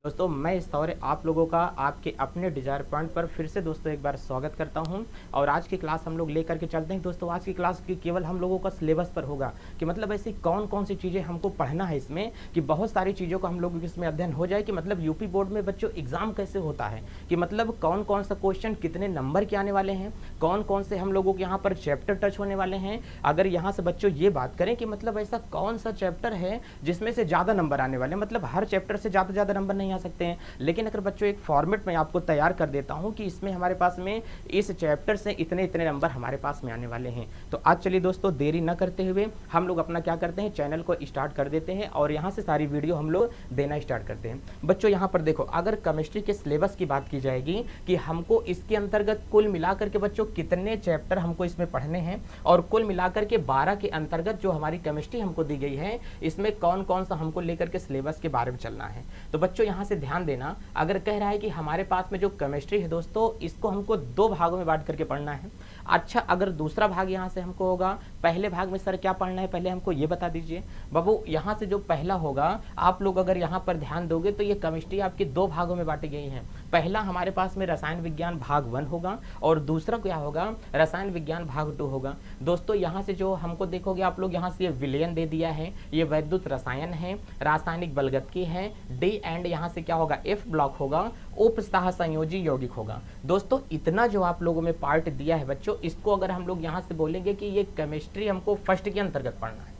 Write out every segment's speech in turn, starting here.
दोस्तों मैं इस दौरे आप लोगों का आपके अपने डिजायर पॉइंट पर फिर से दोस्तों एक बार स्वागत करता हूं। और आज की क्लास हम लोग लेकर के चलते हैं। दोस्तों आज की क्लास की केवल हम लोगों का सिलेबस पर होगा कि मतलब ऐसी कौन कौन सी चीज़ें हमको पढ़ना है इसमें, कि बहुत सारी चीज़ों का हम लोग इसमें अध्ययन हो जाए कि मतलब यूपी बोर्ड में बच्चों एग्जाम कैसे होता है, कि मतलब कौन कौन सा क्वेश्चन कितने नंबर के आने वाले हैं, कौन कौन से हम लोगों के यहाँ पर चैप्टर टच होने वाले हैं। अगर यहाँ से बच्चों ये बात करें कि मतलब ऐसा कौन सा चैप्टर है जिसमें से ज़्यादा नंबर आने वाले, मतलब हर चैप्टर से ज़्यादा नंबर नहीं आ सकते हैं, लेकिन अगर बच्चों एक फॉर्मेट में आपको तैयार कर देता हूं कि इसमें हमारे पास में इस चैप्टर से इतने इतने नंबर हमारे पास में आने वाले हैं। तो आज चलिए दोस्तों देरी न करते हुए हम लोग अपना क्या करते हैं, चैनल को स्टार्ट कर देते हैं और यहाँ से सारी वीडियो हम लोग देना स्टार्ट करते हैं। बच्चों यहाँ पर देखो, अगर केमिस्ट्री के सिलेबस की बात की जाएगी कि हमको इसके अंतर्गत कुल मिलाकर के बच्चों कितने चैप्टर हमको इसमें पढ़ने हैं और कुल मिलाकर के 12 के अंतर्गत जो हमारी केमिस्ट्री हमको दी गई है इसमें कौन कौन सा हमको लेकर के सिलेबस के बारे में चलना है। तो बच्चों यहाँ से ध्यान देना, अगर कह रहा है कि हमारे पास में जो केमिस्ट्री है दोस्तों इसको हमको 2 भागों में बांट करके पढ़ना है। अच्छा, अगर दूसरा भाग यहाँ से हमको होगा, पहले भाग में सर क्या पढ़ना है पहले हमको ये बता दीजिए। बाबू यहाँ से जो पहला होगा, आप लोग अगर यहाँ पर ध्यान दोगे तो ये केमिस्ट्री आपकी 2 भागों में बांटी गई है। पहला हमारे पास में रसायन विज्ञान भाग 1 होगा और दूसरा क्या होगा, रसायन विज्ञान भाग 2 होगा। दोस्तों यहाँ से जो हमको देखोगे आप लोग, यहाँ से ये विलयन दे दिया है, ये वैद्युत रसायन है, रासायनिक बलगतकी है, डी एंड यहाँ से क्या होगा, एफ ब्लॉक होगा, उपसतह संयोजी यौगिक होगा। दोस्तों इतना जो आप लोगों में पार्ट दिया है बच्चों, इसको अगर हम लोग यहाँ से बोलेंगे कि ये केमिस्ट्री हमको फर्स्ट के अंतर्गत पढ़ना है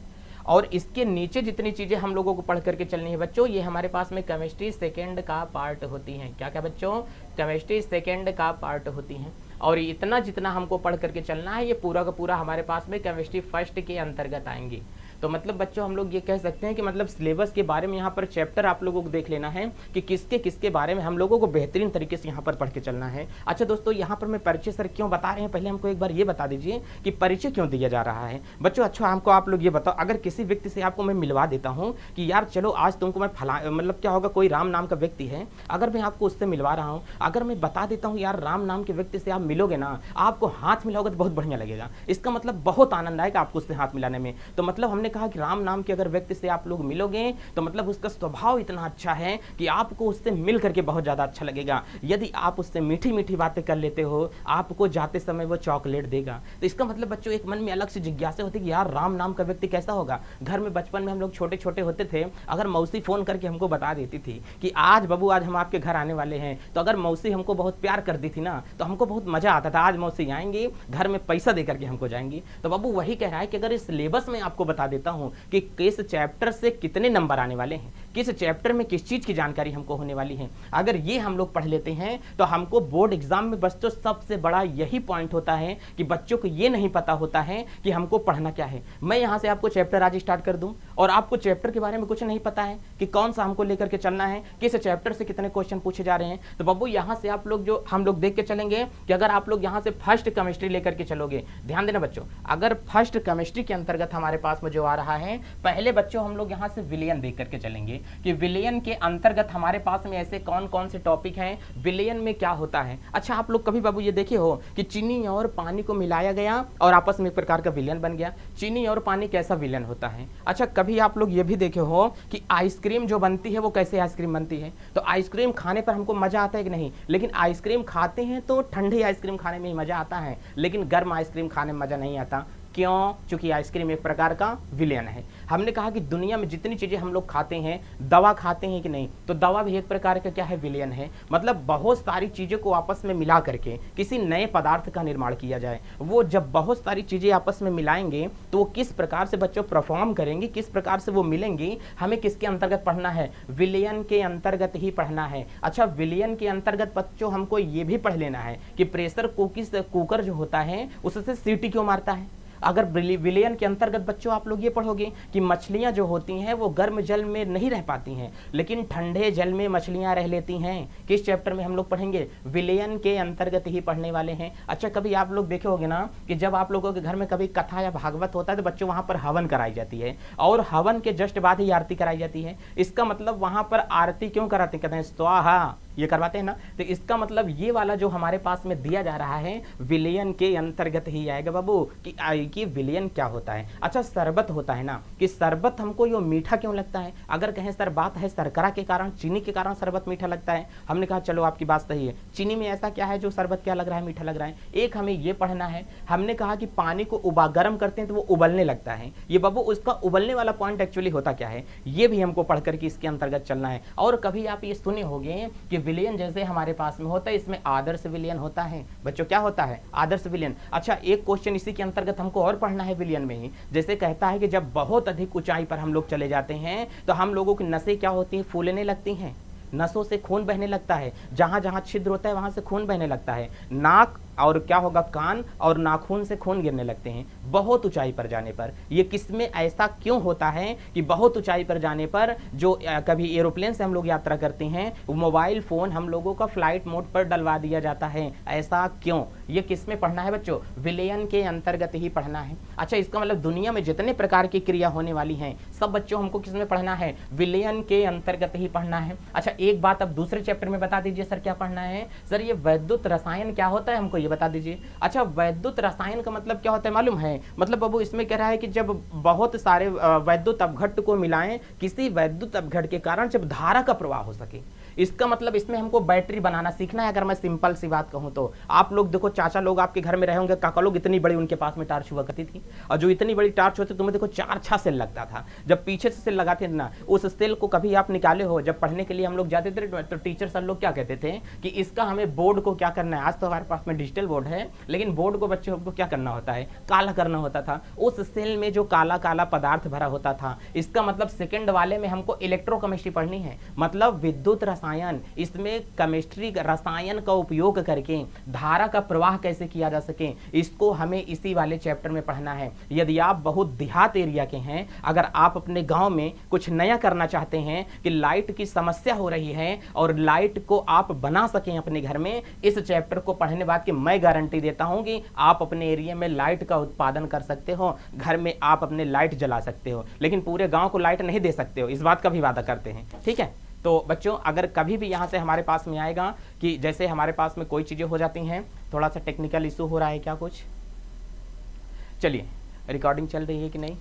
और इसके नीचे जितनी चीजें हम लोगों को पढ़ करके चलनी है बच्चों, ये हमारे पास में केमिस्ट्री सेकेंड का पार्ट होती हैं। क्या क्या बच्चों, केमिस्ट्री सेकेंड का पार्ट होती हैं। और इतना जितना हमको पढ़ करके चलना है ये पूरा का पूरा हमारे पास में केमिस्ट्री फर्स्ट के अंतर्गत आएंगी। तो मतलब बच्चों हम लोग ये कह सकते हैं कि मतलब सिलेबस के बारे में यहाँ पर चैप्टर आप लोगों को देख लेना है कि किसके किसके बारे में हम लोगों को बेहतरीन तरीके से यहाँ पर पढ़ के चलना है। अच्छा दोस्तों, यहाँ पर मैं परिचय सर क्यों बता रहे हैं, पहले हमको एक बार ये बता दीजिए कि परिचय क्यों दिया जा रहा है बच्चों। अच्छा हमको आप लोग ये बताओ, अगर किसी व्यक्ति से आपको मैं मिलवा देता हूँ कि यार चलो आज तुमको मैं मतलब क्या होगा, कोई राम नाम का व्यक्ति है, अगर मैं आपको उससे मिलवा रहा हूँ, अगर मैं बता देता हूँ यार राम नाम के व्यक्ति से आप मिलोगे ना, आपको हाथ मिलाओगे तो बहुत बढ़िया लगेगा, इसका मतलब बहुत आनंद आएगा आपको उससे हाथ मिलाने में। तो मतलब हमने कहा कि राम नाम अगर व्यक्ति से आप लोग मिलोगे तो मतलब उसका स्वभाव इतना अच्छा है कि आपको उससे मिल करके बहुत ज्यादा अच्छा लगेगा। यदि आप उससे मीठी मीठी बातें कर लेते हो, आपको जाते समय वो चॉकलेट देगा, तो इसका मतलब बच्चों एक मन में अलग से जिज्ञासा होती है कि यार राम नाम का व्यक्ति कैसा होगा। घर में बचपन में हम लोग छोटे छोटे होते थे, अगर मौसी फोन करके हमको बता देती थी कि आज बाबू आज हम आपके घर आने वाले हैं, तो अगर मौसी हमको बहुत प्यार कर दी थी ना तो हमको बहुत मजा आता था, आज मौसी आएंगी घर में पैसा दे करके हमको जाएंगी। तो बाबू वही कह रहा है कि अगर इस सिलेबस में आपको बता देता हूं कि किस चैप्टर से कितने नंबर आने वाले हैं, किस चैप्टर में किस चीज की जानकारी हमको होने वाली है, अगर ये हम लोग पढ़ लेते हैं तो हमको बोर्ड एग्जाम में बच्चों सबसे बड़ा यही पॉइंट होता है कि बच्चों को ये नहीं पता होता है कि हमको पढ़ना क्या है। मैं यहां से आपको चैप्टर आज स्टार्ट कर दूं और आपको चैप्टर के बारे में कुछ नहीं पता है कि कौन सा हमको लेकर के चलना है, किस चैप्टर से कितने क्वेश्चन पूछे जा रहे हैं, तो बाबू यहां से आप लोग जो हम लोग देख के चलेंगे कि अगर आप लोग यहां से फर्स्ट केमिस्ट्री लेकर के चलोगे, ध्यान देना बच्चों, अगर फर्स्ट केमिस्ट्री के अंतर्गत हमारे पास में जो आ रहा है, पहले बच्चों हम लोग यहां से विलयन देख करके चलेंगे कि विलयन के अंतर्गत हमारे पास में ऐसे कौन कौन से टॉपिक हैं, विलयन में क्या होता है। अच्छा आप लोग कभी बाबू ये देखे हो कि चीनी और पानी को मिलाया गया और आपस में एक प्रकार का विलयन बन गया, चीनी और पानी कैसा विलयन होता है। अच्छा कभी आप लोग ये भी देखे हो कि आइसक्रीम जो बनती है वो कैसे आइसक्रीम बनती है, तो आइसक्रीम खाने पर हमको मजा आता है कि नहीं, लेकिन आइसक्रीम खाते हैं तो ठंडी आइसक्रीम खाने में ही मजा आता है, लेकिन गर्म आइसक्रीम खाने में मजा नहीं आता। क्यों? चूंकि आइसक्रीम एक प्रकार का विलयन है। हमने कहा कि दुनिया में जितनी चीजें हम लोग खाते हैं, दवा खाते हैं कि नहीं, तो दवा भी एक प्रकार का क्या है, विलयन है। मतलब बहुत सारी चीजों को आपस में मिला करके किसी नए पदार्थ का निर्माण किया जाए, वो जब बहुत सारी चीजें आपस में मिलाएंगे तो वो किस प्रकार से बच्चों परफॉर्म करेंगी, किस प्रकार से वो मिलेंगी, हमें किसके अंतर्गत पढ़ना है, विलयन के अंतर्गत ही पढ़ना है। अच्छा विलयन के अंतर्गत बच्चों हमको ये भी पढ़ लेना है कि प्रेशर कुकर जो होता है उससे सीटी क्यों मारता है। अगर विलयन के अंतर्गत बच्चों आप लोग ये पढ़ोगे कि मछलियां जो होती हैं वो गर्म जल में नहीं रह पाती हैं, लेकिन ठंडे जल में मछलियां रह लेती हैं। किस चैप्टर में हम लोग पढ़ेंगे, विलयन के अंतर्गत ही पढ़ने वाले हैं। अच्छा कभी आप लोग देखे होगे ना कि जब आप लोगों के घर में कभी कथा या भागवत होता है तो बच्चों वहां पर हवन कराई जाती है और हवन के जस्ट बाद ही आरती कराई जाती है। इसका मतलब वहां पर आरती क्यों कराते हैं, कहते हैं स्वाहा, ये करवाते हैं ना। तो इसका मतलब ये वाला जो हमारे पास में दिया जा रहा है विलयन के अंतर्गत ही आएगा बाबू कि विलयन क्या होता है। अच्छा शरबत होता है ना, कि शरबत हमको ये मीठा क्यों लगता है, अगर कहें सर बात है शर्करा के कारण, चीनी के कारण शरबत मीठा लगता है। हमने कहा चलो आपकी बात सही है, चीनी में ऐसा क्या है जो शरबत क्या लग रहा है, मीठा लग रहा है। एक हमें ये पढ़ना है, हमने कहा कि पानी को गर्म करते हैं तो वो उबलने लगता है। ये बाबू उसका उबलने वाला पॉइंट एक्चुअली होता क्या है, ये भी हमको पढ़ करके इसके अंतर्गत चलना है। और कभी आप ये सुने होंगे कि विलयन जैसे हमारे पास में होता है, इसमें आदर्श विलयन होता है। बच्चों क्या होता है, आदर्श विलयन। अच्छा एक क्वेश्चन इसी के अंतर्गत हमको और पढ़ना है विलयन में ही, जैसे कहता है कि जब बहुत अधिक ऊंचाई पर हम लोग चले जाते हैं तो हम लोगों की नसें क्या होती हैं, फूलने लगती हैं, नसों से खून बहने लगता है, जहां जहां छिद्र होता है वहां से खून बहने लगता है, नाक और क्या होगा, कान और नाखून से खून गिरने लगते हैं बहुत ऊंचाई पर जाने पर। ये किसमें ऐसा क्यों होता है कि बहुत ऊंचाई पर जाने पर जो कभी एरोप्लेन से हम लोग यात्रा करते हैं, मोबाइल फोन हम लोगों का फ्लाइट मोड पर डलवा दिया जाता है, ऐसा क्यों, ये किसमें पढ़ना है बच्चों, विलयन के अंतर्गत ही पढ़ना है। अच्छा इसका मतलब दुनिया में जितने प्रकार की क्रिया होने वाली हैं सब बच्चों हमको किसमें पढ़ना है, विलयन के अंतर्गत ही पढ़ना है। अच्छा एक बात अब दूसरे चैप्टर में बता दीजिए सर क्या पढ़ना है, सर ये वैद्युत रसायन क्या होता है हमको ये बता दीजिए। अच्छा वैद्युत रसायन का मतलब क्या होता है मालूम है, मतलब बाबू इसमें कह रहा है कि जब बहुत सारे वैद्युत अपघट्ट को मिलाएं, किसी वैद्युत अपघट्ट के कारण जब धारा का प्रवाह हो सके, इसका मतलब इसमें हमको बैटरी बनाना सीखना है। अगर मैं सिंपल सी बात कहूं तो आप लोग देखो, चाचा लोग आपके घर में रहे होंगे, काका लोग, इतनी बड़ी उनके पास में टार्च हुआ करती थी, और जो इतनी बड़ी टार्च होती तुम्हें देखो 4-6 सेल लगता था। जब पीछे से सेल लगाते थे ना, उस सेल को कभी आप निकाले हो, जब पढ़ने के लिए हम लोग जाते थे तो टीचर सर लोग क्या कहते थे कि इसका हमें बोर्ड को क्या करना है, आज तो हमारे पास में डिजिटल बोर्ड है, लेकिन बोर्ड को बच्चों को क्या करना होता है, काला करना होता था। उस सेल में जो काला काला पदार्थ भरा होता था, इसका मतलब सेकंड वाले में हमको इलेक्ट्रोकेमिस्ट्री पढ़नी है, मतलब विद्युत रसायन। इसमें केमिस्ट्री रसायन का उपयोग करके धारा का प्रवाह कैसे किया जा सके, इसको हमें इसी वाले चैप्टर में पढ़ना है। यदि आप बहुत देहात एरिया के हैं, अगर आप अपने गांव में कुछ नया करना चाहते हैं कि लाइट की समस्या हो रही है और लाइट को आप बना सकें अपने घर में, इस चैप्टर को पढ़ने बाद कि मैं गारंटी देता हूं कि आप अपने एरिया में लाइट का उत्पादन कर सकते हो, घर में आप अपने लाइट जला सकते हो, लेकिन पूरे गांव को लाइट नहीं दे सकते हो, इस बात का भी वादा करते हैं। ठीक है, तो बच्चों अगर कभी भी यहाँ से हमारे पास में आएगा कि जैसे हमारे पास में कोई चीज़ें हो जाती हैं, थोड़ा सा टेक्निकल इशू हो रहा है क्या कुछ, चलिए रिकॉर्डिंग चल रही है कि नहीं,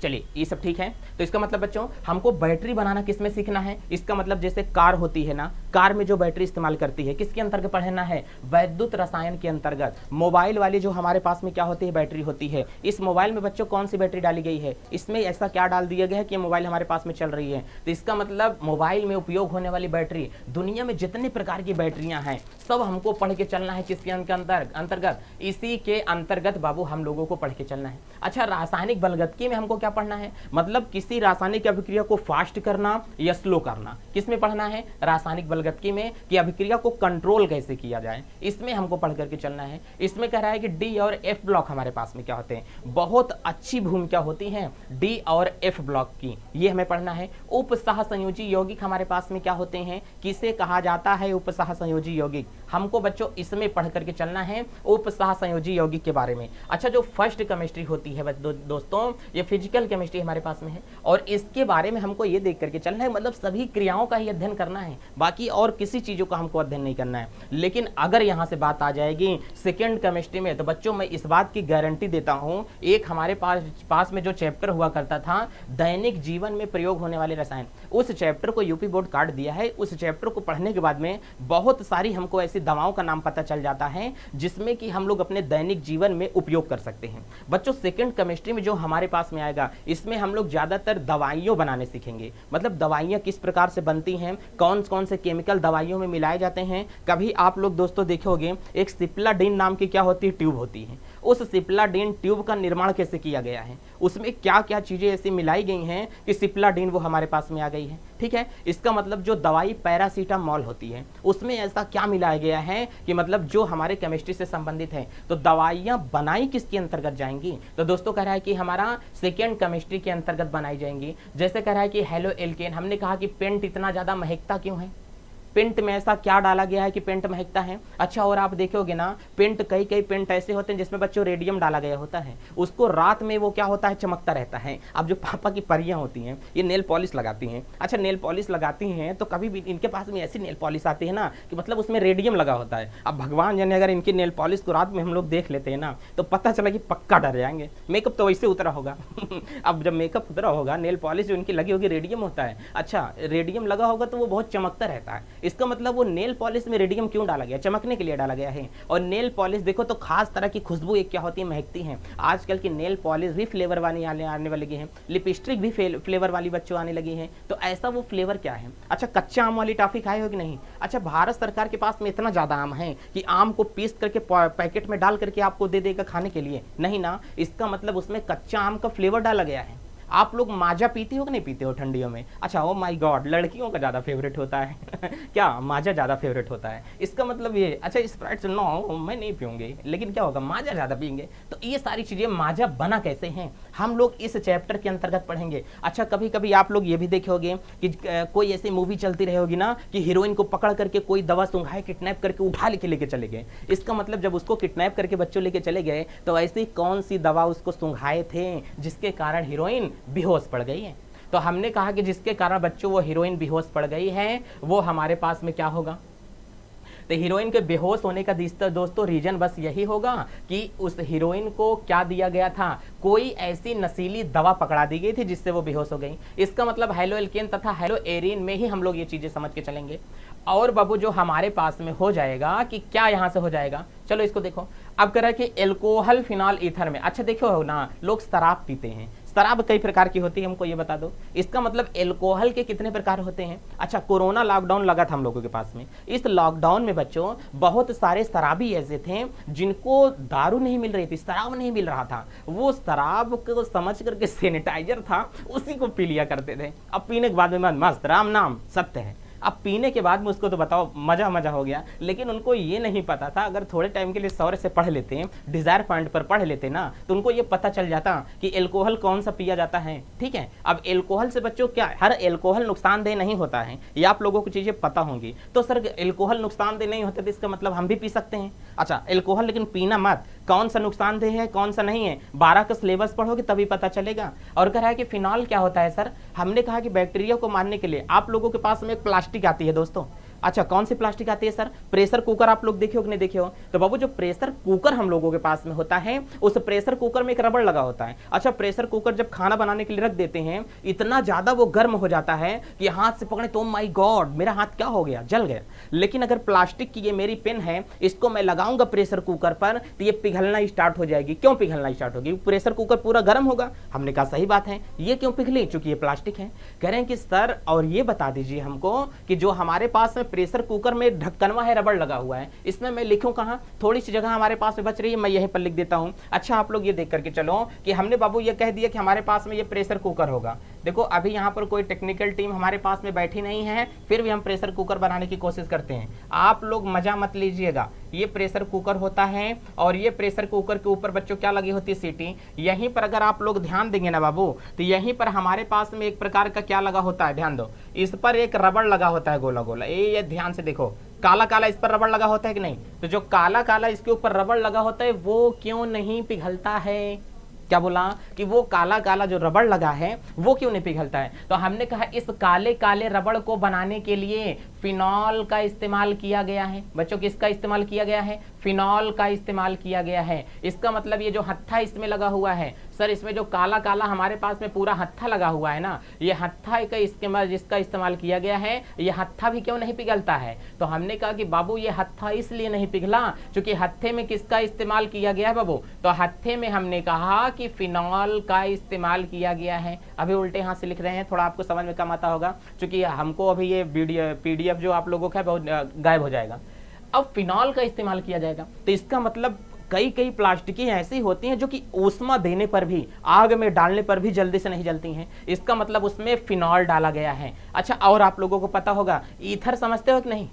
चलिए ये सब ठीक है। तो इसका मतलब बच्चों हमको बैटरी बनाना किसमें सीखना है, इसका मतलब जैसे कार होती है ना, कार में जो बैटरी इस्तेमाल करती है किसके अंतर्गत पढ़ना है, वैद्युत रसायन के अंतर्गत। मोबाइल वाली जो हमारे पास में क्या होती है, बैटरी होती है। इस मोबाइल में बच्चों कौन सी बैटरी डाली गई है, इसमें ऐसा क्या डाल दिया गया है कि मोबाइल हमारे पास में चल रही है। तो इसका मतलब मोबाइल में उपयोग होने वाली बैटरी, दुनिया में जितने प्रकार की बैटरियां हैं सब हमको पढ़ के चलना है, किसके अंतर्गत, इसी के अंतर्गत बाबू हम लोगों को पढ़ के चलना है। अच्छा रासायनिक बलगतकी में हमको क्या पढ़ना है, मतलब किसी रासायनिक अभिक्रिया को फास्ट करना या स्लो करना, किसमें पढ़ना है, रासायनिक बलगतकी में, कि अभिक्रिया को कंट्रोल कैसे किया जाए, इसमें हमको पढ़ करके चलना है। इसमें कह रहा है कि डी और एफ ब्लॉक हमारे पास में क्या होते हैं, बहुत अच्छी भूमिका होती है डी और एफ ब्लॉक की, ये हमें पढ़ना है। उपसह संयोजी यौगिक हमारे पास में क्या होते हैं, किसे कहा जाता है उपसह संयोजी यौगिक, हमको बच्चों इसमें पढ़ करके चलना है उपसह संयोजी यौगिक के बारे में। अच्छा जो फर्स्ट केमिस्ट्री होती है दोस्तों, ये फिजिकल केमिस्ट्री हमारे पास में है, और इसके बारे में हमको ये देख करके चलना है, मतलब सभी क्रियाओं का ही अध्ययन करना है, बाकी और किसी चीजों का हमको अध्ययन नहीं करना है। लेकिन अगर यहाँ से बात आ जाएगी सेकेंड केमिस्ट्री में, तो बच्चों मैं इस बात की गारंटी देता हूँ, एक हमारे पास में जो चैप्टर हुआ करता था दैनिक जीवन में प्रयोग होने वाले रसायन, उस चैप्टर को यूपी बोर्ड काट दिया है। उस चैप्टर को पढ़ने के बाद में बहुत सारी हमको ऐसी दवाओं का नाम पता चल जाता है जिसमें कि हम लोग अपने दैनिक जीवन में उपयोग कर सकते हैं। बच्चों सेकेंड केमिस्ट्री में जो हमारे पास में आएगा, इसमें हम लोग ज्यादातर दवाइयों बनाने सीखेंगे, मतलब दवाइयां किस प्रकार से बनती हैं, कौन कौन से केमिकल दवाइयों में मिलाए जाते हैं। कभी आप लोग दोस्तों देखोगे एक सिप्लाडीन नाम की क्या होती है, ट्यूब होती है, उस सिप्लाडीन ट्यूब का निर्माण कैसे किया गया है, उसमें क्या क्या चीजें ऐसी मिलाई गई हैं कि सिप्लाडीन वो हमारे पास में आ गई है। ठीक है, इसका मतलब जो दवाई पैरासीटामोल होती है उसमें ऐसा क्या मिलाया गया है कि मतलब जो हमारे केमिस्ट्री से संबंधित है। तो दवाइयां बनाई किसके अंतर्गत जाएंगी, तो दोस्तों कह रहा है कि हमारा सेकेंड केमिस्ट्री के अंतर्गत बनाई जाएंगी। जैसे कह रहा है कि हेलो एल्केन, हमने कहा कि पेंट इतना ज्यादा महकता क्यों है, पेंट में ऐसा क्या डाला गया है कि पेंट महकता है। अच्छा, और आप देखोगे ना पेंट, कई कई पेंट ऐसे होते हैं जिसमें बच्चों रेडियम डाला गया होता है, उसको रात में वो क्या होता है, चमकता रहता है। अब जो पापा की परियां होती हैं ये नेल पॉलिश लगाती हैं। अच्छा, नेल पॉलिश लगाती हैं तो कभी भी इनके पास में ऐसी नेल पॉलिश आती है ना कि मतलब उसमें रेडियम लगा होता है। अब भगवान जाने अगर इनकी नेल पॉलिश को रात में हम लोग देख लेते हैं ना तो पता चला कि पक्का डर जाएंगे। मेकअप तो वैसे उतरा होगा अब जब मेकअप उतरा होगा, नेल पॉलिश जो इनकी लगी होगी रेडियम होता है। अच्छा, रेडियम लगा होगा तो वो बहुत चमकता रहता है। इसका मतलब वो नेल पॉलिश में रेडियम क्यों डाला गया, चमकने के लिए डाला गया है। और नेल पॉलिश देखो तो खास तरह की खुशबू एक क्या होती है, महकती है। आजकल की नेल पॉलिश भी फ्लेवर वाली आने वाली है, लिपस्टिक भी फ्लेवर वाली बच्चों आने लगी है। तो ऐसा वो फ्लेवर क्या है। अच्छा, कच्चा आम वाली टॉफी खाए हो कि नहीं। अच्छा, भारत सरकार के पास में इतना ज्यादा आम है कि आम को पीस करके पैकेट में डाल करके आपको दे देगा खाने के लिए, नहीं ना। इसका मतलब उसमें कच्चा आम का फ्लेवर डाला गया है। आप लोग माजा पीते हो कि नहीं पीते हो ठंडियों में। अच्छा, ओ माय गॉड, लड़कियों का ज्यादा फेवरेट होता है क्या माजा ज्यादा फेवरेट होता है, इसका मतलब ये। अच्छा, स्प्राइट नो मैं नहीं पीऊंगी, लेकिन क्या होगा, माजा ज्यादा पियेंगे। तो ये सारी चीजें, माजा बना कैसे हैं, हम लोग इस चैप्टर के अंतर्गत पढ़ेंगे। अच्छा, कभी कभी आप लोग ये भी देखोगे कि कोई ऐसी मूवी चलती रही होगी ना कि हीरोइन को पकड़ करके कोई दवा सुंघाए, किडनैप करके उठा लेके चले गए। इसका मतलब जब उसको किडनैप करके बच्चों लेके चले गए तो ऐसी कौन सी दवा उसको सुंघाए थे जिसके कारण हीरोइन बेहोश पड़ गई है। तो हमने कहा कि जिसके कारण बच्चों वो हीरोइन बेहोश पड़ गई है, वो हमारे पास में क्या होगा। तो हीरोइन के बेहोश होने का दोस्तों रीजन बस यही होगा कि उस हीरोइन को क्या दिया गया था, कोई ऐसी नशीली दवा पकड़ा दी गई थी जिससे वो बेहोश हो गई। इसका मतलब हेलो एल्केन तथा हेलो एरिन में ही हम लोग ये चीजें समझ के चलेंगे। और बाबू जो हमारे पास में हो जाएगा कि क्या यहां से हो जाएगा, चलो इसको देखो। अब कह रहा है कि एल्कोहल फिनॉल ईथर में। अच्छा देखो ना, लोग शराब पीते हैं, शराब कई प्रकार की होती है, हमको ये बता दो। इसका मतलब एल्कोहल के कितने प्रकार होते हैं। अच्छा, कोरोना लॉकडाउन लगा था हम लोगों के पास में, इस लॉकडाउन में बच्चों बहुत सारे शराबी ऐसे थे जिनको दारू नहीं मिल रही थी, शराब नहीं मिल रहा था, वो शराब को समझ करके सैनिटाइजर था उसी को पी लिया करते थे। अब पीने के बाद में मस्त, राम नाम सत्य है। अब पीने के बाद में उसको तो बताओ मजा मजा हो गया, लेकिन उनको ये नहीं पता था अगर थोड़े टाइम के लिए सौर से पढ़ लेते हैं, डिजायर पॉइंट पर पढ़ लेते ना, तो उनको ये पता चल जाता कि एल्कोहल कौन सा पिया जाता है। ठीक है, अब एल्कोहल से बच्चों क्या, हर एल्कोहल नुकसानदेह नहीं होता है, ये आप लोगों को चीजें पता होंगी। तो सर एल्कोहल नुकसानदेह नहीं होता तो इसका मतलब हम भी पी सकते हैं। अच्छा, एल्कोहल लेकिन पीना मत, कौन सा नुकसानदेह है कौन सा नहीं है 12 का सिलेबस पढ़ोगे तभी पता चलेगा। और कह रहा है कि फिनॉल क्या होता है सर, हमने कहा कि बैक्टीरिया को मारने के लिए आप लोगों के पास में एक प्लास्टिक आती है दोस्तों। अच्छा, कौन सी प्लास्टिक आती है सर, प्रेशर कुकर आप लोग देखे हो कि नहीं देखे हो। तो बाबू जो प्रेशर कुकर हम लोगों के पास में होता है, उस प्रेशर कुकर में एक रबड़ लगा होता है। अच्छा, प्रेशर कुकर जब खाना बनाने के लिए रख देते हैं, इतना ज्यादा वो गर्म हो जाता है कि हाथ से पकड़े तो माय गॉड मेरा हाथ क्या हो गया, जल गया। लेकिन अगर प्लास्टिक की ये मेरी पेन है, इसको मैं लगाऊंगा प्रेशर कुकर पर तो ये पिघलना स्टार्ट हो जाएगी। क्यों पिघलना स्टार्ट होगी, प्रेशर कुकर पूरा गर्म होगा। हमने कहा सही बात है, ये क्यों पिघली, चूंकि ये प्लास्टिक है। कह रहे हैं कि सर और ये बता दीजिए हमको कि जो हमारे पास में प्रेशर कुकर में ढक्कनवा है, रबड़ लगा हुआ है, इसमें मैं लिखूं कहां, थोड़ी सी जगह हमारे पास में बच रही है, मैं यहीं पर लिख देता हूं। अच्छा, आप लोग ये देख करके चलो कि हमने बाबू ये कह दिया कि हमारे पास में ये प्रेशर कुकर होगा। देखो अभी यहां पर कोई टेक्निकल टीम हमारे पास में बैठी नहीं है, फिर भी हम प्रेशर कुकर बनाने की कोशिश करते हैं। आप लोग मजा मत लीजिएगा, ये प्रेशर कुकर होता है और ये प्रेशर कुकर के ऊपर बच्चों क्या लगी होती है, सीटी। यहीं पर अगर आप लोग ध्यान देंगे ना बाबू, तो यहीं पर हमारे पास में एक प्रकार का क्या लगा होता है, ध्यान दो, इस पर एक रबड़ लगा होता है गोला गोला, ये ध्यान से देखो, काला काला इस पर रबड़ लगा होता है कि नहीं। तो जो काला काला इसके ऊपर रबड़ लगा होता है वो क्यों नहीं पिघलता है, क्या बोला कि वो काला काला जो रबड़ लगा है वो क्यों नहीं पिघलता है। तो हमने कहा इस काले काले रबड़ को बनाने के लिए फिनॉल का इस्तेमाल किया गया है। बच्चों किसका इस्तेमाल किया गया है, फिनॉल का इस्तेमाल किया गया है। इसका मतलब ये जो हत्था इसमें लगा हुआ है सर, इसमें जो काला काला हमारे पास में पूरा हत्था लगा हुआ है ना, ये हत्था का इस्तेमाल जिसका इस्तेमाल किया गया है, ये हत्था भी क्यों नहीं पिघलता है। तो हमने कहा कि बाबू ये हत्था इसलिए नहीं पिघला क्योंकि हत्थे में किसका इस्तेमाल किया गया है बाबू, तो हत्थे में हमने कहा कि फिनॉल का इस्तेमाल किया गया है। अभी उल्टे हाथ से लिख रहे हैं, थोड़ा आपको समझ में कम आता होगा क्योंकि हमको अभी ये पीडीएफ जो आप लोगों का है बहुत गायब हो जाएगा। अब फिनॉल का इस्तेमाल किया जाएगा, तो इसका मतलब कई कई प्लास्टिकें ऐसी होती हैं जो कि ऊष्मा देने पर भी, आग में डालने पर भी जल्दी से नहीं जलती हैं, इसका मतलब उसमें फिनॉल डाला गया है। अच्छा, और आप लोगों को पता होगा ईथर समझते हो कि नहीं,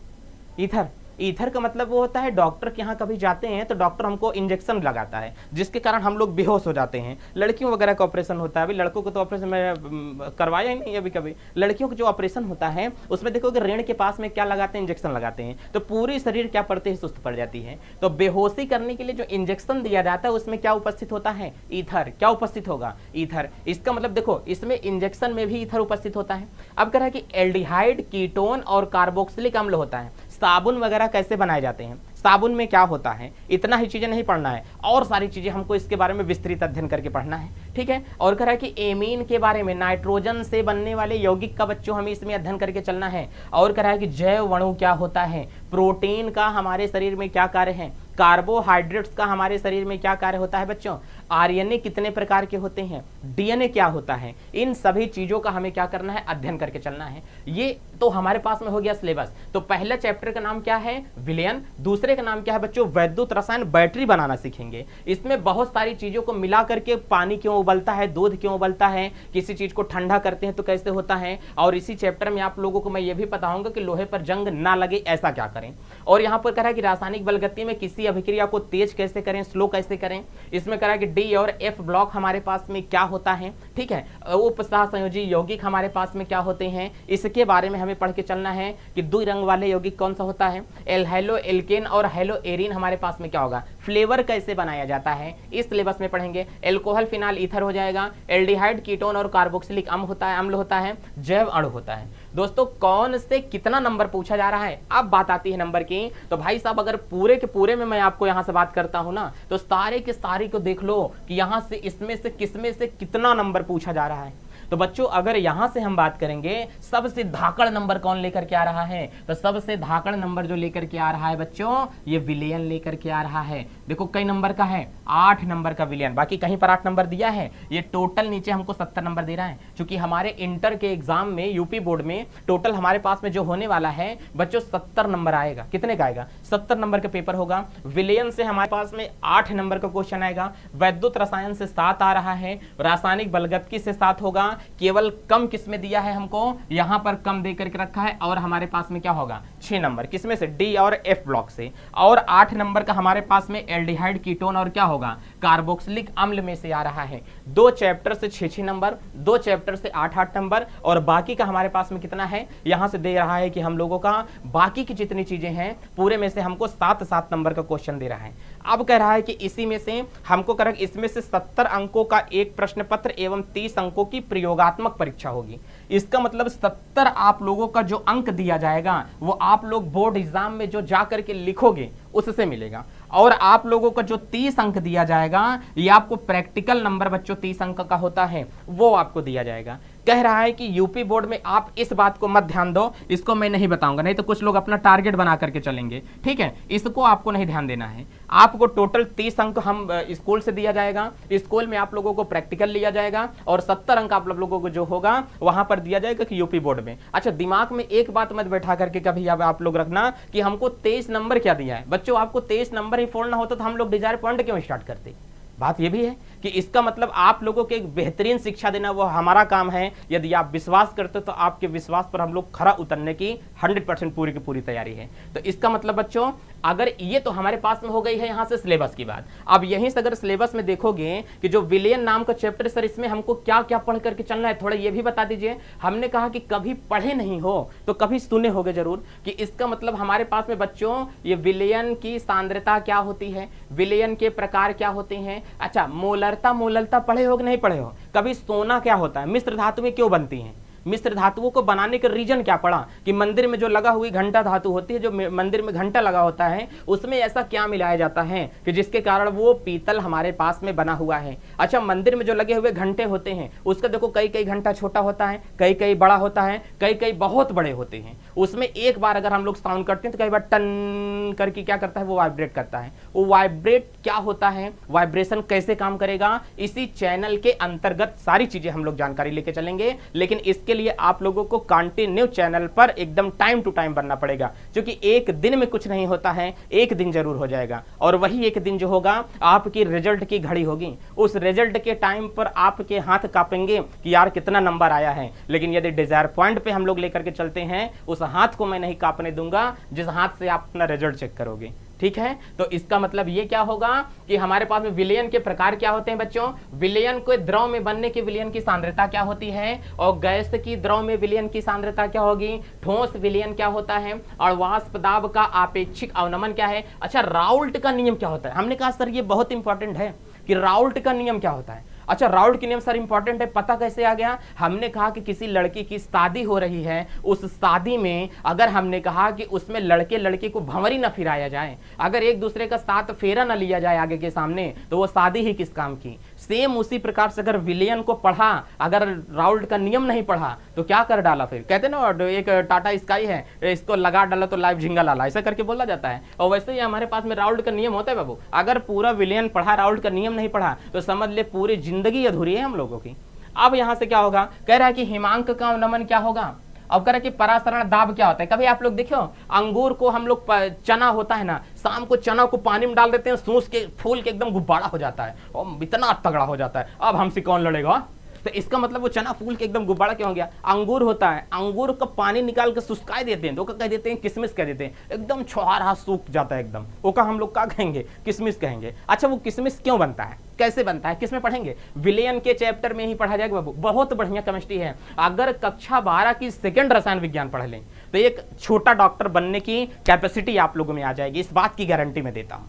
ईथर, ईथर का मतलब वो होता है डॉक्टर के यहाँ कभी जाते हैं तो डॉक्टर हमको इंजेक्शन लगाता है जिसके कारण हम लोग बेहोश हो जाते हैं। लड़कियों वगैरह का ऑपरेशन होता है, अभी लड़कों को तो ऑपरेशन में करवाया ही नहीं अभी कभी। लड़कियों का जो ऑपरेशन होता है उसमें देखो कि रीढ़ के पास में क्या लगाते हैं, इंजेक्शन लगाते हैं, तो पूरी शरीर क्या पड़ते ही सुस्त पड़ जाती है। तो बेहोशी करने के लिए जो इंजेक्शन दिया जाता है उसमें क्या उपस्थित होता है, ईथर। क्या उपस्थित होगा, ईथर। इसका मतलब देखो इसमें इंजेक्शन में भी ईथर उपस्थित होता है। अब कह रहा है कि एल्डिहाइड, कीटोन और कार्बोक्सिलिक अम्ल होता है। साबुन वगैरह कैसे बनाए जाते हैं, साबुन में क्या होता है, इतना ही चीजें नहीं पढ़ना है, और सारी चीजें हमको इसके बारे में विस्तृत अध्ययन करके पढ़ना है, ठीक है। और कह रहा है कि एमीन के बारे में, नाइट्रोजन से बनने वाले यौगिक का बच्चों हमें इसमें अध्ययन करके चलना है। और कह रहा है कि जैव अणु क्या होता है, प्रोटीन का हमारे शरीर में क्या कार्य है, कार्बोहाइड्रेट्स का हमारे शरीर में क्या कार्य होता है बच्चों, आरएनए कितने प्रकार के होते हैं, डीएनए क्या होता है, इन सभी चीजों का हमें क्या करना है, अध्ययन करके चलना है। ये तो हमारे पास में हो गया सिलेबस। तो पहला चैप्टर का नाम क्या है, विलयन। दूसरे का नाम क्या है बच्चों, वैद्युत रसायन, बैटरी बनाना सीखेंगे। इसमें बहुत सारी चीजों को मिला करके पानी क्यों उबलता है, दूध क्यों उबलता है, किसी चीज को ठंडा करते हैं तो कैसे होता है। और इसी चैप्टर में आप लोगों को मैं ये भी बताऊंगा कि लोहे पर जंग ना लगे ऐसा क्या करें। और यहाँ पर कह रहा है कि रासायनिक बलगति में किसी अभिक्रिया को तेज कैसे करें, स्लो कैसे करें। इसमें कह रहा है कि डी और एफ ब्लॉक हमारे पास में क्या होता है, ठीक है। उपसह संयोजी यौगिक हमारे पास में क्या होते हैं, इसके बारे में हमें पढ़ के चलना है कि दो रंग वाले यौगिक कौन सा होता है, एल्हाइलो एल्केन और हेलो एरिन हमारे पास में क्या होगा, फ्लेवर कैसे बनाया जाता है, इस सिलेबस में पढ़ेंगे। एल्कोहल फिनाल ईथर हो जाएगा, एल्डिहाइड, कीटोन और कार्बोक्सिलिक अम्ल होता है, जैव अणु होता है। दोस्तों कौन से कितना नंबर पूछा जा रहा है, अब बात आती है नंबर की। तो भाई साहब अगर पूरे के पूरे में मैं आपको यहां से बात करता हूं ना, तो सारे के सारे को देख लो कि यहां से इसमें से किसमें से कितना नंबर पूछा जा रहा है। तो बच्चों अगर यहां से हम बात करेंगे सबसे धाकड़ नंबर कौन लेकर के आ रहा है, तो सबसे धाकड़ नंबर जो लेकर के आ रहा है बच्चों, ये विलयन लेकर के आ रहा है। देखो कई नंबर का है, 8 नंबर का विलयन, बाकी कहीं पर 8 नंबर दिया है, ये टोटल नीचे हमको 70 नंबर दे रहा है। क्योंकि हमारे इंटर के एग्जाम में यूपी बोर्ड में टोटल हमारे पास में जो होने वाला है बच्चों 70 नंबर आएगा। कितने का आएगा, 70 नंबर का पेपर होगा। विलयन से हमारे पास में 8 नंबर का क्वेश्चन आएगा, वैद्युत रसायन से 7 आ रहा है, रासायनिक बलगतकी से 7 होगा। केवल कम किसमें दिया है हमको, यहां पर कम दे करके रखा है, और हमारे पास में क्या होगा 6 नंबर, किसमें से, डी और एफ ब्लॉक से। और 8 नंबर का हमारे पास में एल्डिहाइड, कीटोन और क्या होगा, कार्बोक्सिलिक अम्ल में से आ रहा है। 2 चैप्टर से 6 नंबर, 2 चैप्टर से 8 नंबर, और बाकी का हमारे पास में कितना है, यहां से दे रहा है कि हम लोगों का बाकी की जितनी चीजें हैं पूरे में से हमको 7 नंबर का क्वेश्चन दे रहा है। अब कह रहा है कि इसी में से हमको कह रहा है इसमें से 70 अंकों का एक प्रश्न पत्र एवं 30 अंकों की प्रयोगात्मक परीक्षा होगी। इसका मतलब 70 आप लोगों का जो अंक दिया जाएगा वो आप लोग बोर्ड एग्जाम में जो जा करके लिखोगे उससे मिलेगा। और आप लोगों का जो 30 अंक दिया जाएगा ये आपको प्रैक्टिकल नंबर बच्चों 30 अंक का होता है, वो आपको दिया जाएगा। कह रहा है कि यूपी बोर्ड में आप इस बात को मत ध्यान दो, इसको मैं नहीं बताऊंगा, नहीं तो कुछ लोग अपना टारगेट बना करके चलेंगे, ठीक है। इसको आपको नहीं ध्यान देना है। आपको टोटल 30 अंक हम स्कूल से दिया जाएगा, स्कूल में आप लोगों को प्रैक्टिकल लिया जाएगा, और 70 अंक आप लोगों को जो होगा वहां पर दिया जाएगा कि यूपी बोर्ड में। अच्छा दिमाग में एक बात मत बैठा करके कभी आप लोग रखना कि हमको 23 नंबर क्या दिया है। बच्चों आपको 23 नंबर ही फोड़ना होता तो हम लोग डिजायर पॉइंट क्यों स्टार्ट करते। बात यह भी है कि इसका मतलब आप लोगों को एक बेहतरीन शिक्षा देना वो हमारा काम है। यदि आप विश्वास करते हो तो आपके विश्वास पर हम लोग खरा उतरने की 100% पूरी की पूरी तैयारी है। तो इसका मतलब बच्चों अगर ये तो हमारे पास में हो गई है यहाँ से सिलेबस की बात। अब यहीं से अगर सिलेबस में देखोगे कि जो विलयन नाम का चैप्टर सर इसमें हमको क्या क्या पढ़ करके चलना है, थोड़ा ये भी बता दीजिए। हमने कहा कि कभी पढ़े नहीं हो तो कभी सुने होगे जरूर कि इसका मतलब हमारे पास में बच्चों ये विलयन की सांद्रता क्या होती है, विलयन के प्रकार क्या होते हैं। अच्छा मोलरता पढ़े हो कि नहीं पढ़े हो, कभी सोना क्या होता है, मिश्र धातुएं क्यों बनती हैं, मिश्र धातुओं को बनाने का रीजन क्या पड़ा कि मंदिर में जो लगा हुई घंटा धातु होती है, जो मंदिर में घंटा लगा होता है उसमें ऐसा क्या मिलाया जाता है कि जिसके कारण वो पीतल हमारे पास में बना हुआ है। अच्छा मंदिर में जो लगे हुए घंटे होते हैं उसका देखो कई कई घंटा छोटा होता है, कई कई बड़ा होता है, कई कई बहुत बड़े होते हैं। उसमें एक बार अगर हम लोग साउंड करते हैं तो कई बार टन करके क्या करता है वो वाइब्रेट करता है। वो वाइब्रेट क्या होता है, वाइब्रेशन कैसे काम करेगा, इसी चैनल के अंतर्गत सारी चीजें हम लोग जानकारी लेके चलेंगे। लेकिन इसके इसके लिए आप लोगों को कंटिन्यू चैनल पर एकदम टाइम टू टाइम बनना पड़ेगा, क्योंकि एक दिन में कुछ नहीं होता है, एक दिन जरूर हो जाएगा, और वही एक दिन जो होगा आपकी रिजल्ट की घड़ी होगी। उस रिजल्ट के टाइम पर आपके हाथ कांपेंगे कि यार कितना नंबर आया है, लेकिन यदि डिजायर पॉइंट पे हम लोग लेकर के चलते हैं, उस हाथ को मैं नहीं कांपने दूंगा जिस हाथ से आप अपना रिजल्ट चेक करोगे। ठीक है, तो इसका मतलब ये क्या होगा कि हमारे पास में विलयन के प्रकार क्या होते हैं बच्चों। विलयन को द्रव में बनने की विलयन की सांद्रता क्या होती है, और गैस की द्रव में विलयन की सांद्रता क्या होगी, ठोस विलयन क्या होता है, और वाष्प दाब का आपेक्षिक अवनमन क्या है। अच्छा, राउल्ट का नियम क्या होता है। हमने कहा सर ये बहुत इंपॉर्टेंट है कि राउल्ट का नियम क्या होता है। अच्छा, राउल्ट के नियम सर इंपॉर्टेंट है, पता कैसे आ गया। हमने कहा कि किसी लड़की की शादी हो रही है, उस शादी में अगर हमने कहा कि उसमें लड़के लड़की को भंवरी न फिराया जाए, अगर एक दूसरे का साथ फेरा न लिया जाए आगे के सामने, तो वो शादी ही किस काम की। सेम उसी प्रकार से अगर विलियन को पढ़ा, अगर राउल्ट का नियम नहीं पढ़ा तो क्या कर डाला, फिर कहते ना एक टाटा स्काई है, इसको लगा डाला तो लाइव झिंगा लाला, ऐसा करके बोला जाता है। और वैसे ही हमारे पास में राउल्ट का नियम होता है बाबू, अगर पूरा विलियन पढ़ा, राउल्ट का नियम नहीं पढ़ा, तो समझ ले पूरी जिंदगी अधूरी है हम लोगों की। अब यहां से क्या होगा, कह रहा है कि हिमांक का अवनमन क्या होगा। अब कह रहा है कि परासरण दाब क्या होता है। कभी आप लोग देखो अंगूर को हम लोग चना होता है ना, शाम को चना को पानी में डाल देते हैं, सूस के फूल के एकदम गुब्बारा हो जाता है और इतना तगड़ा हो जाता है, अब हमसे कौन लड़ेगा। तो इसका मतलब वो चना फूल के एकदम गुब्बारा क्यों हो गया। अंगूर होता है, अंगूर का पानी निकाल के सुस्काई देते हैं तो कह देते हैं किसमिस कह देते हैं, एकदम छोहारा सूख जाता है एकदम, वो का हम लोग क्या कहेंगे, किसमिस कहेंगे। अच्छा, वो किसमिस क्यों बनता है, कैसे बनता है, किसमें पढ़ेंगे, विलयन के चैप्टर में ही पढ़ा जाएगा बाबू। बहुत बढ़िया केमिस्ट्री है। अगर कक्षा 12 की सेकंड रसायन विज्ञान पढ़ लें तो एक छोटा डॉक्टर बनने की कैपेसिटी आप लोगों में आ जाएगी, इस बात की गारंटी मैं देता हूं।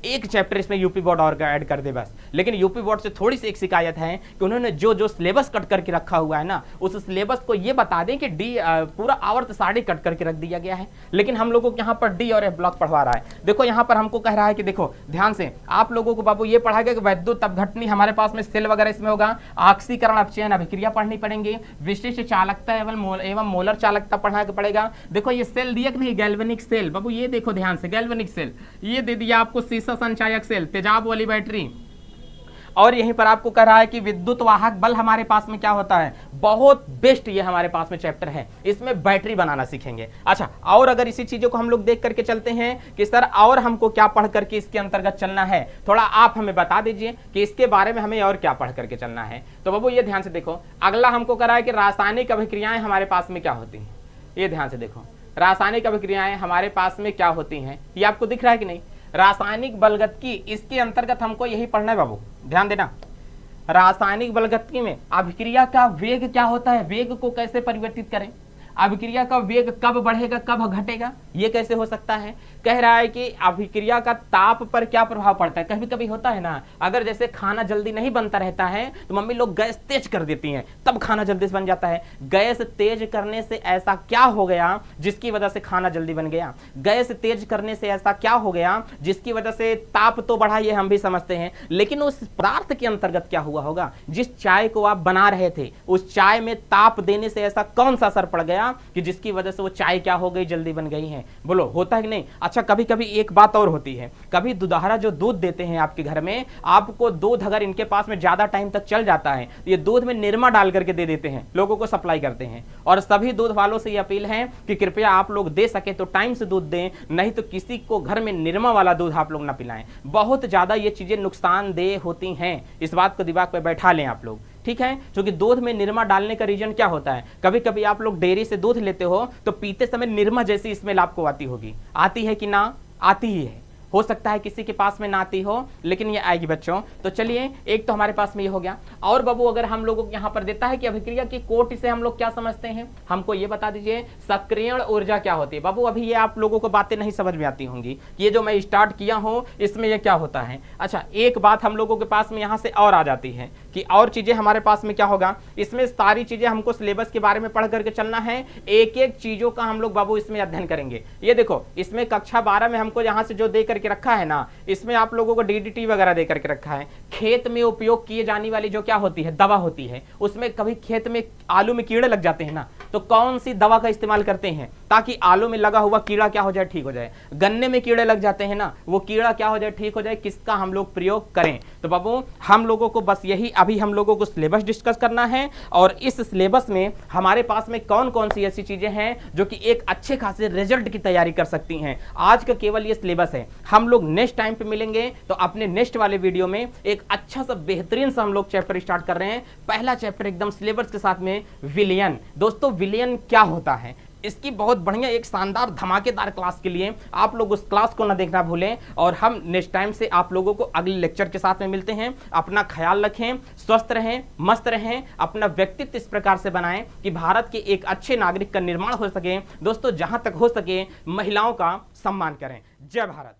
एक चैप्टर इसमें यूपी बोर्ड और ऐड कर दे बस। लेकिन यूपी बोर्ड से थोड़ी सी एक शिकायत है कि उन्होंने जो जो सिलेबस कट करके रखा हुआ है ना, उस सिलेबस को ये बता दें कि डी पूरा आवर्त साड़ी कट करके रख दिया गया है, लेकिन हम लोगों को यहाँ पर डी और एफ ब्लॉक पढ़वा रहा है। देखो यहाँ पर हमको कह रहा है कि देखो ध्यान से आप लोगों को बाबू ये पढ़ा गया कि वैद्युत अपघटनी हमारे पास में सेल वगैरह इसमें होगा, ऑक्सीकरण अपचयन अभिक्रिया पढ़नी पड़ेंगी, विशिष्ट चालकता एवं मोलर चालकता पढ़ना पड़ेगा। देखो ये सेल दिया कि नहीं, गैल्वेनिक सेल बाबू, ये देखो ध्यान से, गैल्वेनिक सेल ये दे दिया आपको, सीसा संचायक सेल, तेजाब वाली बैटरी। और यहीं पर आपको कह रहा है कि विद्युत वाहक बल हमारे पास में क्या होता है, बहुत बेस्ट ये हमारे पास में चैप्टर है, इसमें बैटरी बनाना सीखेंगे। अच्छा, और अगर इसी चीजों को हम लोग देख करके चलते हैं कि सर और हमको क्या पढ़ करके इसके अंतर्गत चलना है, थोड़ा आप हमें बता दीजिए कि इसके बारे में हमें और क्या पढ़ करके चलना है। तो बाबू ये ध्यान से देखो, अगला हमको कह रहा है कि रासायनिक अभिक्रियाएं हमारे पास में क्या होती हैं। ये ध्यान से देखो, रासायनिक अभिक्रियाएं हमारे पास में क्या होती हैं, ये आपको दिख रहा है कि नहीं। रासायनिक बलगतकी, इसके अंतर्गत हमको यही पढ़ना है बाबू, ध्यान देना। रासायनिक बलगतकी में अभिक्रिया का वेग क्या होता है, वेग को कैसे परिवर्तित करें, अभिक्रिया का वेग कब बढ़ेगा कब घटेगा, ये कैसे हो सकता है। कह रहा है कि अभिक्रिया का ताप पर क्या प्रभाव पड़ता है। कभी कभी होता है ना, अगर जैसे खाना जल्दी नहीं बनता रहता है तो मम्मी लोग गैस तेज कर देती हैं, तब खाना जल्दी से बन जाता है। गैस तेज करने से ऐसा क्या हो गया जिसकी वजह से खाना जल्दी बन गया, गैस तेज करने से ऐसा क्या हो गया जिसकी वजह से ताप तो बढ़ा, ये हम भी समझते हैं, लेकिन उस पदार्थ के अंतर्गत क्या हुआ होगा, जिस चाय को आप बना रहे थे उस चाय में ताप देने से ऐसा कौन सा असर पड़ गया कि जिसकी वजह से वो चाय क्या हो गई, जल्दी बन गई है। बोलो होता है कि नहीं। अच्छा, कभी कभी एक बात और होती है, कभी दुधारा जो दूध देते हैं आपके घर में, आपको दूध अगर इनके पास में ज्यादा टाइम तक चल जाता है, ये दूध में निरमा डाल करके दे देते हैं, लोगों को सप्लाई करते हैं। और सभी दूध वालों से ये अपील है कि कृपया आप लोग दे सके तो टाइम से दूध दें, नहीं तो किसी को घर में निरमा वाला दूध आप लोग ना पिलाएं। बहुत ज्यादा ये चीजें नुकसानदेह होती हैं, इस बात को दिमाग पे बैठा लें आप लोग, ठीक है। क्योंकि दूध में निरमा डालने का रीजन क्या होता है, कभी कभी आप लोग डेयरी से दूध लेते हो तो पीते समय निरमा जैसी स्मेल आपको आती होगी, आती है कि ना, आती ही है। हो सकता है किसी के पास में ना आती हो, लेकिन ये आएगी बच्चों। तो चलिए, एक तो हमारे पास में ये हो गया। और बाबू अगर हम लोगों को यहाँ पर देता है कि अभिक्रिया की कोटि से हम लोग क्या समझते हैं, हमको ये बता दीजिए सक्रियण ऊर्जा क्या होती है। बाबू अभी ये आप लोगों को बातें नहीं समझ में आती होंगी, ये जो मैं स्टार्ट किया हूँ इसमें ये क्या होता है। अच्छा, एक बात हम लोगों के पास में यहाँ से और आ जाती है कि और चीजें हमारे पास में क्या होगा, इसमें सारी चीजें हमको सिलेबस के बारे में पढ़ करके चलना है, एक एक चीजों का हम लोग बाबू इसमें अध्ययन करेंगे। ये देखो, इसमें कक्षा 12 में हमको यहाँ से जो दे करके रखा है ना, इसमें आप लोगों को डीडीटी वगैरह दे करके रखा है। खेत में उपयोग किए जाने वाली जो क्या होती है, दवा होती है, उसमें कभी खेत में आलू में कीड़े लग जाते हैं ना, तो कौन सी दवा का इस्तेमाल करते हैं, ताकि आलू में लगा हुआ कीड़ा क्या हो जाए, ठीक हो जाए। गन्ने में कीड़े लग जाते हैं ना, वो कीड़ा क्या हो जाए, ठीक हो जाए, किसका हम लोग प्रयोग करें। तो बाबू हम लोगों को बस यही अभी हम लोगों को सिलेबस डिस्कस करना है, और इस सिलेबस में हमारे पास में कौन कौन सी ऐसी चीजें हैं जो कि एक अच्छे खासे रिजल्ट की तैयारी कर सकती हैं। आज का केवल ये सिलेबस है, हम लोग नेक्स्ट टाइम पे मिलेंगे तो अपने नेक्स्ट वाले वीडियो में एक अच्छा सा बेहतरीन सा हम लोग चैप्टर स्टार्ट कर रहे हैं। पहला चैप्टर एकदम सिलेबस के साथ में विलियन। दोस्तों विलियन क्या होता है, इसकी बहुत बढ़िया एक शानदार धमाकेदार क्लास के लिए आप लोग उस क्लास को ना देखना भूलें। और हम नेक्स्ट टाइम से आप लोगों को अगले लेक्चर के साथ में मिलते हैं। अपना ख्याल रखें, स्वस्थ रहें, मस्त रहें, अपना व्यक्तित्व इस प्रकार से बनाएं कि भारत के एक अच्छे नागरिक का निर्माण हो सके। दोस्तों जहां तक हो सके महिलाओं का सम्मान करें। जय भारत।